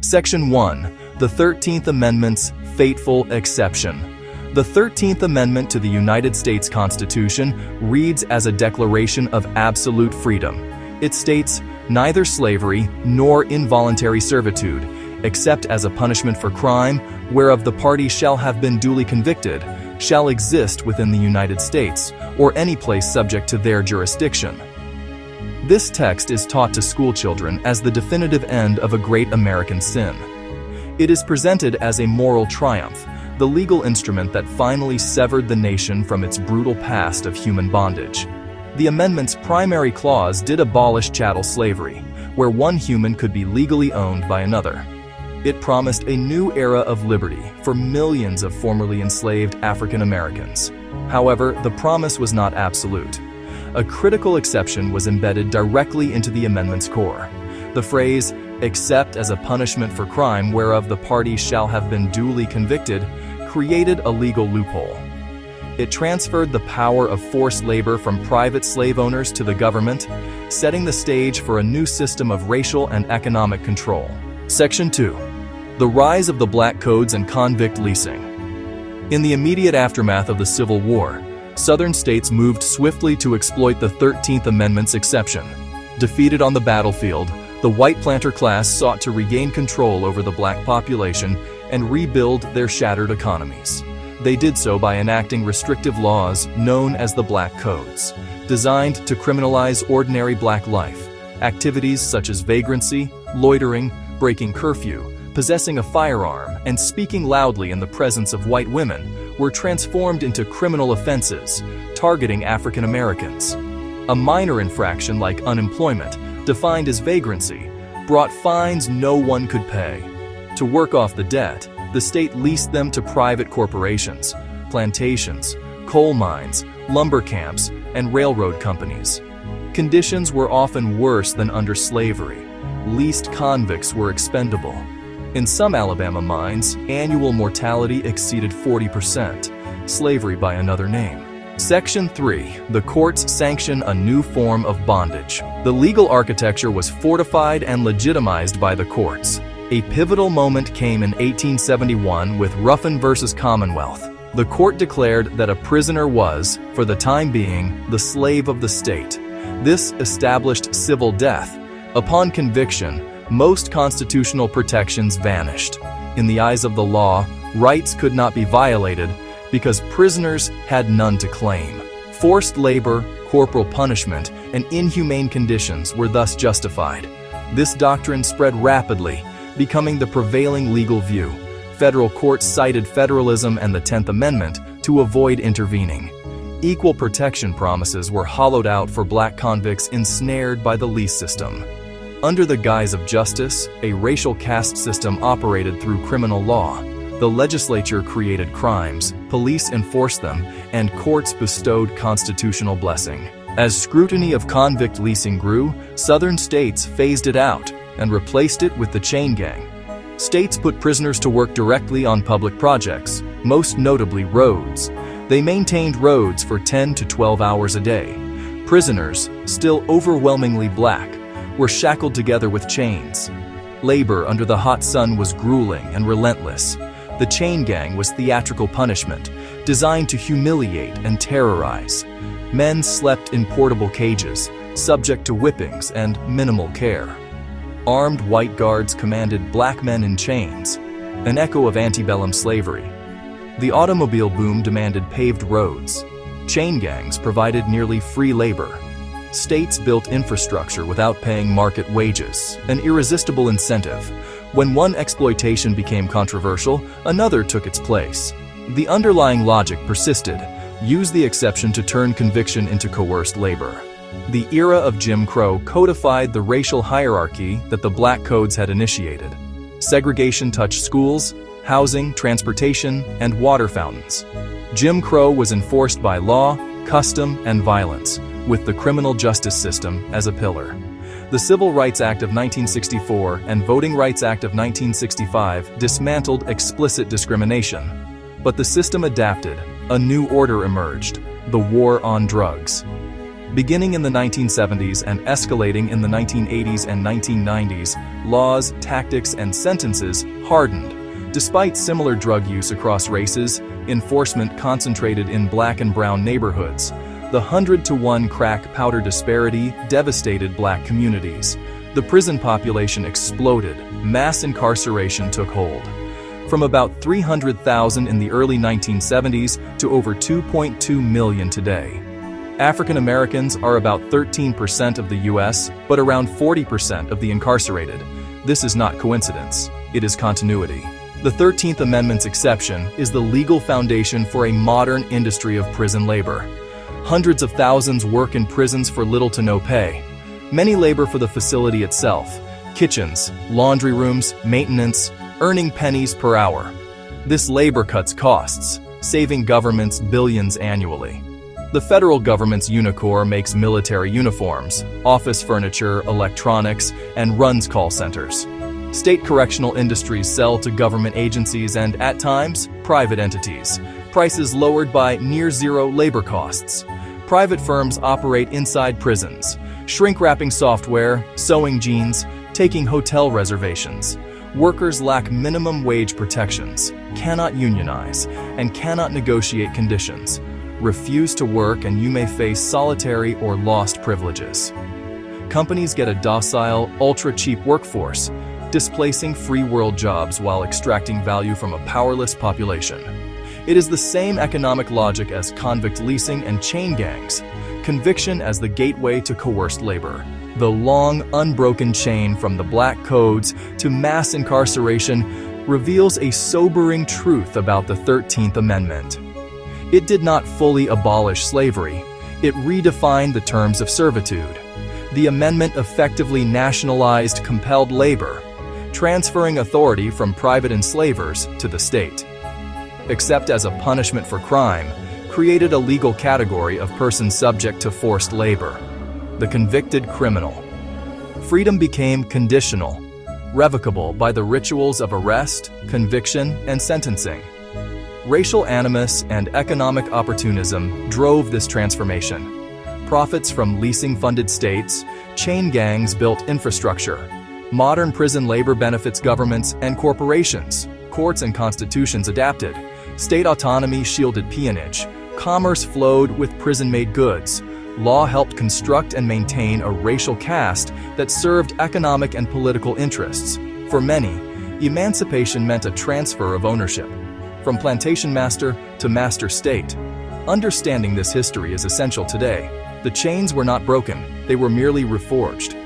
Section 1. The 13th Amendment's fateful exception. The 13th Amendment to the United States Constitution reads as a declaration of absolute freedom. It states, "Neither slavery nor involuntary servitude, except as a punishment for crime, whereof the party shall have been duly convicted, shall exist within the United States, or any place subject to their jurisdiction." This text is taught to schoolchildren as the definitive end of a great American sin. It is presented as a moral triumph, the legal instrument that finally severed the nation from its brutal past of human bondage. The amendment's primary clause did abolish chattel slavery, where one human could be legally owned by another. It promised a new era of liberty for millions of formerly enslaved African Americans. However, the promise was not absolute. A critical exception was embedded directly into the amendment's core. The phrase, "except as a punishment for crime whereof the party shall have been duly convicted," created a legal loophole. It transferred the power of forced labor from private slave owners to the government, setting the stage for a new system of racial and economic control. Section 2. The rise of the black codes and convict leasing. In the immediate aftermath of the Civil War, Southern states moved swiftly to exploit the 13th Amendment's exception. Defeated on the battlefield, the white planter class sought to regain control over the black population and rebuild their shattered economies. They did so by enacting restrictive laws known as the Black Codes, designed to criminalize ordinary black life. Activities such as vagrancy, loitering, breaking curfew, possessing a firearm, and speaking loudly in the presence of white women were transformed into criminal offenses, targeting African Americans. A minor infraction like unemployment, defined as vagrancy, brought fines no one could pay. To work off the debt, the state leased them to private corporations, plantations, coal mines, lumber camps, and railroad companies. Conditions were often worse than under slavery. Leased convicts were expendable. In some Alabama mines, annual mortality exceeded 40%, slavery by another name. Section 3. The courts sanction a new form of bondage. The legal architecture was fortified and legitimized by the courts. A pivotal moment came in 1871 with Ruffin versus Commonwealth. The court declared that a prisoner was, for the time being, the slave of the state. This established civil death. Upon conviction, most constitutional protections vanished. In the eyes of the law, rights could not be violated because prisoners had none to claim. Forced labor, corporal punishment, and inhumane conditions were thus justified. This doctrine spread rapidly, becoming the prevailing legal view. Federal courts cited federalism and the 10th Amendment to avoid intervening. Equal protection promises were hollowed out for black convicts ensnared by the lease system. Under the guise of justice, a racial caste system operated through criminal law. The legislature created crimes, police enforced them, and courts bestowed constitutional blessing. As scrutiny of convict leasing grew, Southern states phased it out and replaced it with the chain gang. States put prisoners to work directly on public projects, most notably roads. They maintained roads for 10 to 12 hours a day. Prisoners, still overwhelmingly black, were shackled together with chains. Labor under the hot sun was grueling and relentless. The chain gang was theatrical punishment, designed to humiliate and terrorize. Men slept in portable cages, subject to whippings and minimal care. Armed white guards commanded black men in chains, an echo of antebellum slavery. The automobile boom demanded paved roads. Chain gangs provided nearly free labor. States built infrastructure without paying market wages, an irresistible incentive. When one exploitation became controversial, another took its place. The underlying logic persisted. Use the exception to turn conviction into coerced labor. The era of Jim Crow codified the racial hierarchy that the Black Codes had initiated. Segregation touched schools, housing, transportation, and water fountains. Jim Crow was enforced by law, custom, and violence, with the criminal justice system as a pillar. The Civil Rights Act of 1964 and Voting Rights Act of 1965 dismantled explicit discrimination. But the system adapted. A new order emerged: the war on drugs. Beginning in the 1970s and escalating in the 1980s and 1990s, laws, tactics, and sentences hardened. Despite similar drug use across races, enforcement concentrated in black and brown neighborhoods. The 100-to-1 crack powder disparity devastated black communities. The prison population exploded. Mass incarceration took hold. From about 300,000 in the early 1970s to over 2.2 million today. African Americans are about 13% of the U.S., but around 40% of the incarcerated. This is not coincidence, it is continuity. The 13th Amendment's exception is the legal foundation for a modern industry of prison labor. Hundreds of thousands work in prisons for little to no pay. Many labor for the facility itself, kitchens, laundry rooms, maintenance, earning pennies per hour. This labor cuts costs, saving governments billions annually. The federal government's Unicorps makes military uniforms, office furniture, electronics, and runs call centers. State correctional industries sell to government agencies and, at times, private entities. Prices lowered by near-zero labor costs. Private firms operate inside prisons, shrink-wrapping software, sewing jeans, taking hotel reservations. Workers lack minimum wage protections, cannot unionize, and cannot negotiate conditions. Refuse to work and you may face solitary or lost privileges. Companies get a docile, ultra-cheap workforce, displacing free-world jobs while extracting value from a powerless population. It is the same economic logic as convict leasing and chain gangs, conviction as the gateway to coerced labor. The long, unbroken chain from the black codes to mass incarceration reveals a sobering truth about the 13th Amendment. It did not fully abolish slavery. It redefined the terms of servitude. The amendment effectively nationalized compelled labor, transferring authority from private enslavers to the state. Except as a punishment for crime, created a legal category of persons subject to forced labor, the convicted criminal. Freedom became conditional, revocable by the rituals of arrest, conviction, and sentencing. Racial animus and economic opportunism drove this transformation. Profits from leasing-funded states, chain gangs built infrastructure. Modern prison labor benefits governments and corporations. Courts and constitutions adapted. State autonomy shielded peonage. Commerce flowed with prison-made goods. Law helped construct and maintain a racial caste that served economic and political interests. For many, emancipation meant a transfer of ownership, from plantation master to master state. Understanding this history is essential today. The chains were not broken, they were merely reforged.